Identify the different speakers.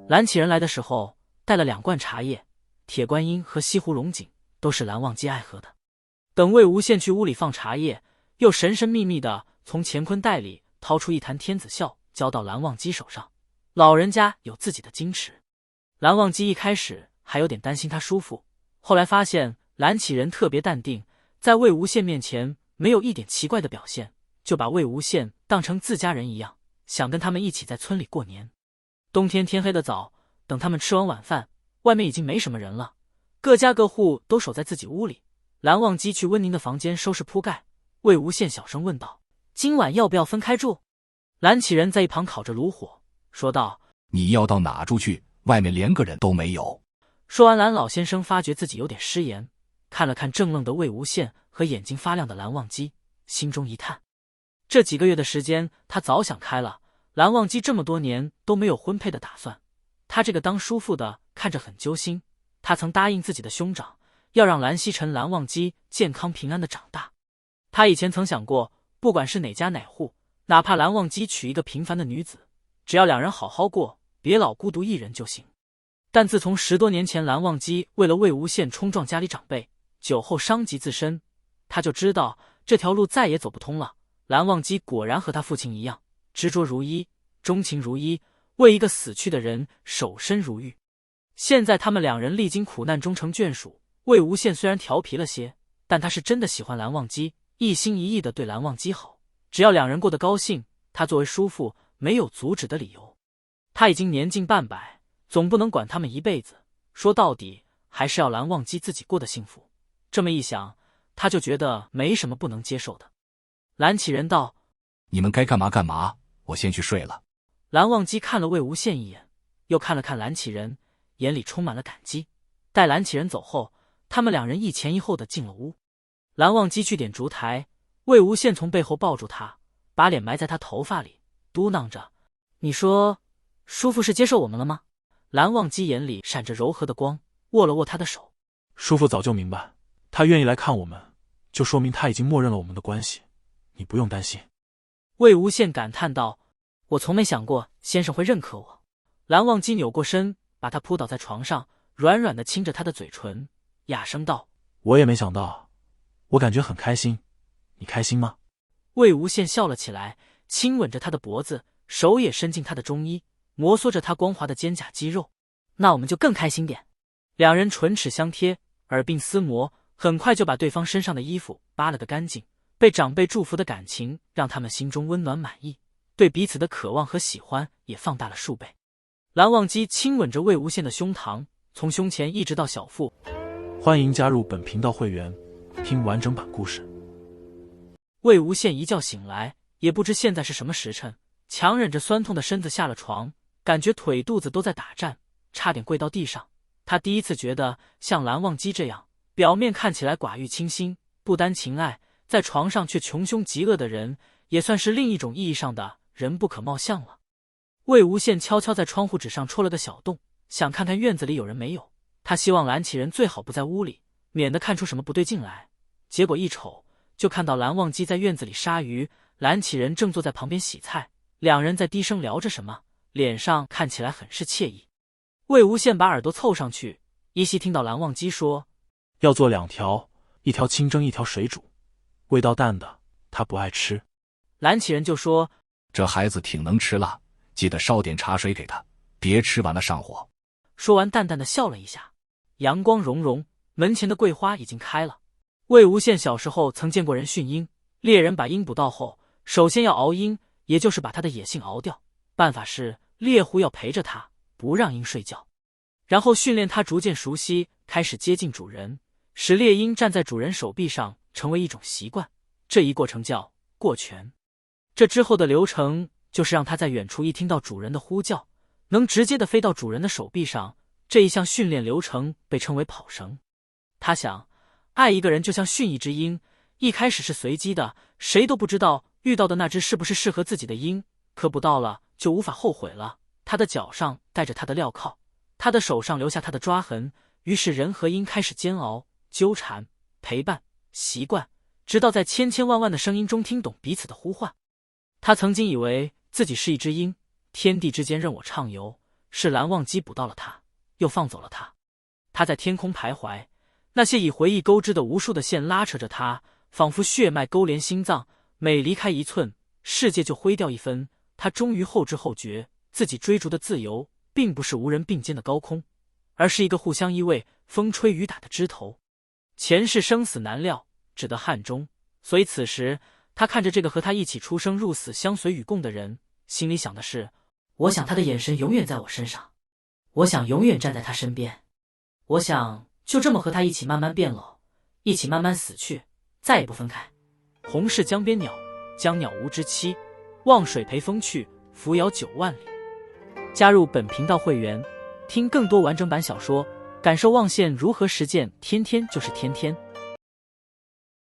Speaker 1: 蓝启仁来的时候带了2罐茶叶，铁观音和西湖龙井都是蓝忘机爱喝的。等魏无羡去屋里放茶叶，又神神秘秘地从乾坤袋里掏出一坛天子笑，交到蓝忘机手上。老人家有自己的矜持，蓝忘机一开始还有点担心他叔父，后来发现蓝启仁特别淡定，在魏无羡面前没有一点奇怪的表现，就把魏无羡当成自家人一样，想跟他们一起在村里过年。冬天天黑的早，等他们吃完晚饭，外面已经没什么人了，各家各户都守在自己屋里。蓝忘机去温宁的房间收拾铺盖，魏无羡小声问道：“今晚要不要分开住？”蓝启仁在一旁烤着炉火，说道：“
Speaker 2: 你要到哪住去？外面连个人都没有。”
Speaker 1: 说完，蓝老先生发觉自己有点失言，看了看怔愣的魏无羡和眼睛发亮的蓝忘机，心中一叹。这几个月的时间，他早想开了，蓝忘机这么多年都没有婚配的打算，他这个当叔父的看着很揪心。他曾答应自己的兄长，要让蓝曦臣、蓝忘机健康平安的长大。他以前曾想过，不管是哪家哪户，哪怕蓝忘机娶一个平凡的女子，只要2人好好过，别老孤独一人就行。但自从10多年前蓝忘机为了魏无羡冲撞家里长辈，酒后伤及自身，他就知道这条路再也走不通了。蓝忘机果然和他父亲一样，执着如一，钟情如一，为一个死去的人守身如玉。现在他们2人历经苦难终成眷属，魏无羡虽然调皮了些，但他是真的喜欢蓝忘机，一心一意地对蓝忘机好，只要2人过得高兴，他作为叔父没有阻止的理由。他已经年近半百，总不能管他们一辈子，说到底还是要蓝忘机自己过得幸福。这么一想，他就觉得没什么不能接受的。蓝启仁道：“
Speaker 2: 你们该干嘛干嘛，我先去睡了。”
Speaker 1: 蓝忘机看了魏无羡一眼，又看了看蓝启仁，眼里充满了感激。待蓝启仁走后，他们2人一前一后的进了屋。蓝忘机去点烛台，魏无羡从背后抱住他，把脸埋在他头发里，嘟囔着：“你说叔父是接受我们了吗？”蓝忘机眼里闪着柔和的光，握了握他的手：“
Speaker 3: 叔父早就明白，他愿意来看我们，就说明他已经默认了我们的关系，你不用担心。”
Speaker 1: 魏无羡感叹道：“我从没想过先生会认可我。”蓝忘机扭过身，把他扑倒在床上，软软地亲着他的嘴唇，哑声道：“
Speaker 3: 我也没想到，我感觉很开心，你开心吗？”
Speaker 1: 魏无羡笑了起来，亲吻着他的脖子，手也伸进他的中衣，摩挲着他光滑的肩胛肌肉。“那我们就更开心点。”2人唇齿相贴，耳鬓厮磨，很快就把对方身上的衣服扒了个干净。被长辈祝福的感情让他们心中温暖满意，对彼此的渴望和喜欢也放大了数倍。蓝忘机亲吻着魏无羡的胸膛，从胸前一直到小腹。
Speaker 3: 欢迎加入本频道会员，听完整版故事。
Speaker 1: 魏无羡一觉醒来，也不知现在是什么时辰，强忍着酸痛的身子下了床，感觉腿肚子都在打颤，差点跪到地上。他第一次觉得像蓝忘机这样，表面看起来寡欲清心，不单情爱，在床上却穷凶极恶的人，也算是另一种意义上的人不可貌相了。魏无羡悄悄在窗户纸上戳了个小洞，想看看院子里有人没有。他希望蓝启仁最好不在屋里，免得看出什么不对劲来。结果一瞅，就看到蓝忘机在院子里杀鱼，蓝启仁正坐在旁边洗菜，2人在低声聊着什么，脸上看起来很是惬意。魏无羡把耳朵凑上去，依稀听到蓝忘机说：“
Speaker 3: 要做2条，一条清蒸，一条水煮，味道淡的他不爱吃。”
Speaker 1: 蓝启仁就说：“
Speaker 2: 这孩子挺能吃辣，记得烧点茶水给他，别吃完了上火。”
Speaker 1: 说完淡淡的笑了一下。阳光融融，门前的桂花已经开了。魏无羡小时候曾见过人驯鹰，猎人把鹰捕到后，首先要熬鹰，也就是把他的野性熬掉。办法是猎户要陪着他，不让鹰睡觉，然后训练他逐渐熟悉，开始接近主人，使猎鹰站在主人手臂上，成为一种习惯。这一过程叫过拳。这之后的流程就是让他在远处一听到主人的呼叫，能直接的飞到主人的手臂上。这一项训练流程被称为跑绳。他想，爱一个人就像训一只鹰，一开始是随机的，谁都不知道遇到的那只是不是适合自己的鹰，可捕到了就无法后悔了。他的脚上带着他的镣铐，他的手上留下他的抓痕，于是人和鹰开始煎熬、纠缠、陪伴、习惯，直到在千千万万的声音中听懂彼此的呼唤。他曾经以为自己是一只鹰，天地之间任我畅游，是蓝忘机捕到了他，又放走了他。他在天空徘徊，那些以回忆钩织的无数的线拉扯着他，仿佛血脉勾连心脏，每离开一寸，世界就灰掉一分。他终于后知后觉，自己追逐的自由并不是无人并肩的高空，而是一个互相依偎、风吹雨打的枝头。前世生死难料，只得汉终，所以此时他看着这个和他一起出生入死、相随与共的人，心里想的是：我想他的眼神永远在我身上，我想永远站在他身边，我想就这么和他一起慢慢变老，一起慢慢死去，再也不分开。红是江边鸟，江鸟无知期，望水陪风去，扶摇9万里。加入本频道会员，听更多完整版小说，感受望县如何实践天天就是天天。